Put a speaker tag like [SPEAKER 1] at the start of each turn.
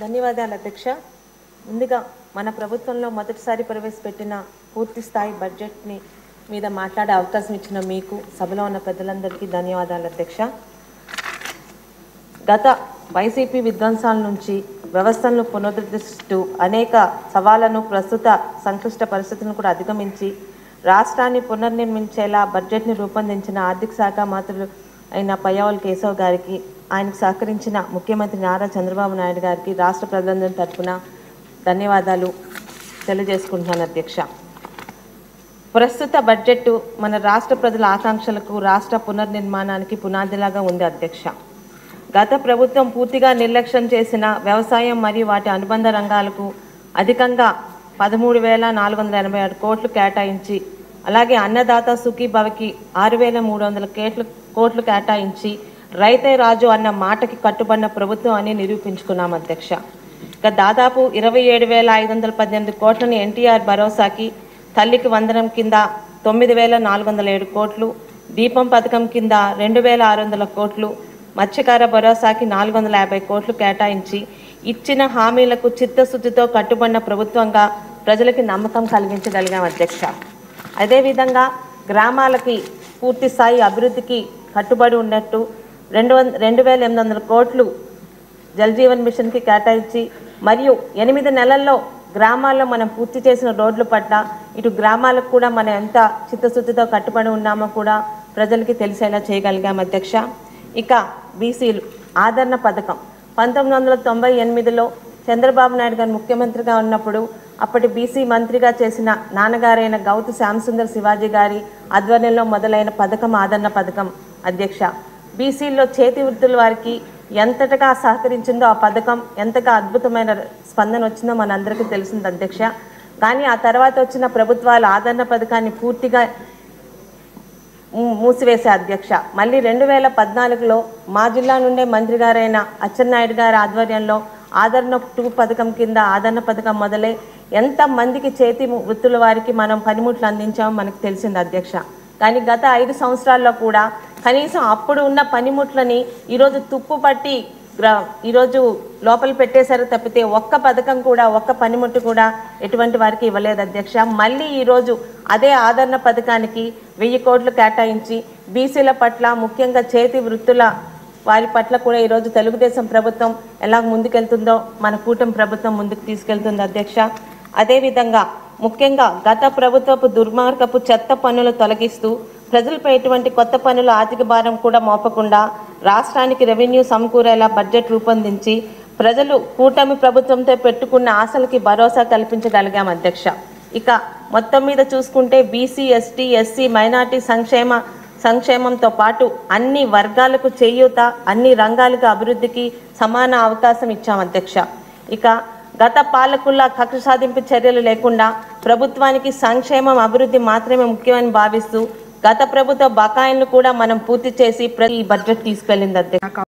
[SPEAKER 1] ధన్యవాదాలు అధ్యక్ష. ముందుగా మన ప్రభుత్వంలో మొదటిసారి ప్రవేశపెట్టిన పూర్తి స్థాయి బడ్జెట్ని మీద మాట్లాడే అవకాశం ఇచ్చిన మీకు సభలో ఉన్న పెద్దలందరికీ ధన్యవాదాలు అధ్యక్ష. గత వైసీపీ విధ్వంసాల నుంచి వ్యవస్థలను పునరుద్ధరిస్తూ అనేక సవాళ్లను ప్రస్తుత సంక్లిష్ట పరిస్థితులను కూడా అధిగమించి రాష్ట్రాన్ని పునర్నిర్మించేలా బడ్జెట్ని రూపొందించిన ఆర్థిక శాఖ మంత్రులు అయిన పయ్యావుల కేశవ్ గారికి, ఆయనకు సహకరించిన ముఖ్యమంత్రి నారా చంద్రబాబు నాయుడు గారికి రాష్ట్ర ప్రజలందరి తరఫున ధన్యవాదాలు తెలియజేసుకుంటున్నాను అధ్యక్ష. ప్రస్తుత బడ్జెట్ మన రాష్ట్ర ప్రజల ఆకాంక్షలకు, రాష్ట్ర పునర్నిర్మాణానికి పునాదిలాగా ఉంది అధ్యక్ష. గత ప్రభుత్వం పూర్తిగా నిర్లక్ష్యం చేసిన వ్యవసాయం మరియు వాటి అనుబంధ రంగాలకు అధికంగా 13,486 కోట్లు కేటాయించి, అలాగే అన్నదాత సుఖీభవకి 6,300 కోట్లు కేటాయించి రైతే రాజు అన్న మాటకి కట్టుబడిన ప్రభుత్వం అని నిరూపించుకున్నాం అధ్యక్ష. ఇక దాదాపు 27,518 కోట్లని ఎన్టీఆర్ భరోసాకి, తల్లికి వందనం కింద 9,407 కోట్లు, దీపం పథకం కింద 2,600 కోట్లు, మత్స్యకార భరోసాకి 450 కోట్లు కేటాయించి ఇచ్చిన హామీలకు చిత్తశుద్ధితో కట్టుబడిన ప్రభుత్వంగా ప్రజలకి నమ్మకం కలిగించగలిగాం అధ్యక్ష. అదేవిధంగా గ్రామాలకి పూర్తి స్థాయి అభివృద్ధికి కట్టుబడి ఉన్నట్టు 2,800 కోట్లు జల్ జీవన్ మిషన్కి కేటాయించి, మరియు 8 నెలల్లో గ్రామాల్లో మనం పూర్తి చేసిన రోడ్ల పట్ల ఇటు గ్రామాలకు కూడా మనం ఎంత చిత్తశుద్ధితో కట్టుబడి ఉన్నామో కూడా ప్రజలకి తెలిసేలా చేయగలిగాం అధ్యక్ష. ఇక బీసీలు ఆదరణ పథకం 1998లో చంద్రబాబు నాయుడు గారు ముఖ్యమంత్రిగా ఉన్నప్పుడు అప్పటి బీసీ మంత్రిగా చేసిన నాన్నగారైన గౌతు శ్యామసుందర్ శివాజీ గారి ఆధ్వర్యంలో మొదలైన పథకం ఆదరణ పథకం అధ్యక్ష. బీసీల్లో చేతి వృత్తుల వారికి ఎంతటగా సహకరించిందో ఆ పథకం ఎంతగా అద్భుతమైన స్పందన వచ్చిందో మనందరికీ తెలిసింది అధ్యక్ష. కానీ ఆ తర్వాత వచ్చిన ప్రభుత్వాలు ఆదరణ పథకాన్ని పూర్తిగా మూసివేసే అధ్యక్ష. మళ్ళీ 2014లో మా జిల్లా నుండే మంత్రి గారైన అచ్చెన్నాయుడు గారి ఆధ్వర్యంలో ఆదరణ 2 పథకం కింద ఆదరణ పథకం మొదలై ఎంతమందికి చేతి వృత్తుల వారికి మనం పనిముట్లు అందించామో మనకు తెలిసింది అధ్యక్ష. కానీ గత 5 సంవత్సరాల్లో కూడా కనీసం అప్పుడు ఉన్న పనిముట్లని ఈరోజు తుప్పు పట్టి ఈరోజు లోపల పెట్టేశారు తప్పితే ఒక్క పథకం కూడా, ఒక్క పనిముట్టు కూడా ఎటువంటి వారికి ఇవ్వలేదు అధ్యక్ష. మళ్ళీ ఈరోజు అదే ఆదరణ పథకానికి 1000 కోట్లు కేటాయించి బీసీల పట్ల, ముఖ్యంగా చేతి వృత్తుల వారి పట్ల కూడా ఈరోజు తెలుగుదేశం ప్రభుత్వం ఎలా ముందుకెళ్తుందో మన కూటమి ప్రభుత్వం ముందుకు తీసుకెళ్తుంది అధ్యక్ష. అదేవిధంగా ముఖ్యంగా గత ప్రభుత్వపు దుర్మార్గపు చెత్త పన్నులు తొలగిస్తూ ప్రజలపై ఎటువంటి కొత్త పన్నుల ఆర్థిక భారం కూడా మోపకుండా రాష్ట్రానికి రెవెన్యూ సమకూరేలా బడ్జెట్ రూపొందించి ప్రజలు కూటమి ప్రభుత్వంతో పెట్టుకున్న ఆశలకి భరోసా కల్పించగలిగాం అధ్యక్ష. ఇక మొత్తం మీద చూసుకుంటే బీసీ, ఎస్టీ, ఎస్సీ, మైనార్టీ సంక్షేమంతో పాటు అన్ని వర్గాలకు చేయూత, అన్ని రంగాలకు అభివృద్ధికి సమాన అవకాశం ఇచ్చాం అధ్యక్ష. ఇక గత పాలకుల కక్ష సాధింపు చర్యలు లేకుండా ప్రభుత్వానికి సంక్షేమం, అభివృద్ధి మాత్రమే ముఖ్యమని భావిస్తూ గత ప్రభుత్వ బకాయిలను కూడా మనం పూర్తి చేసి ఈ బడ్జెట్ తీసుకెళ్లింది అధ్యక్ష.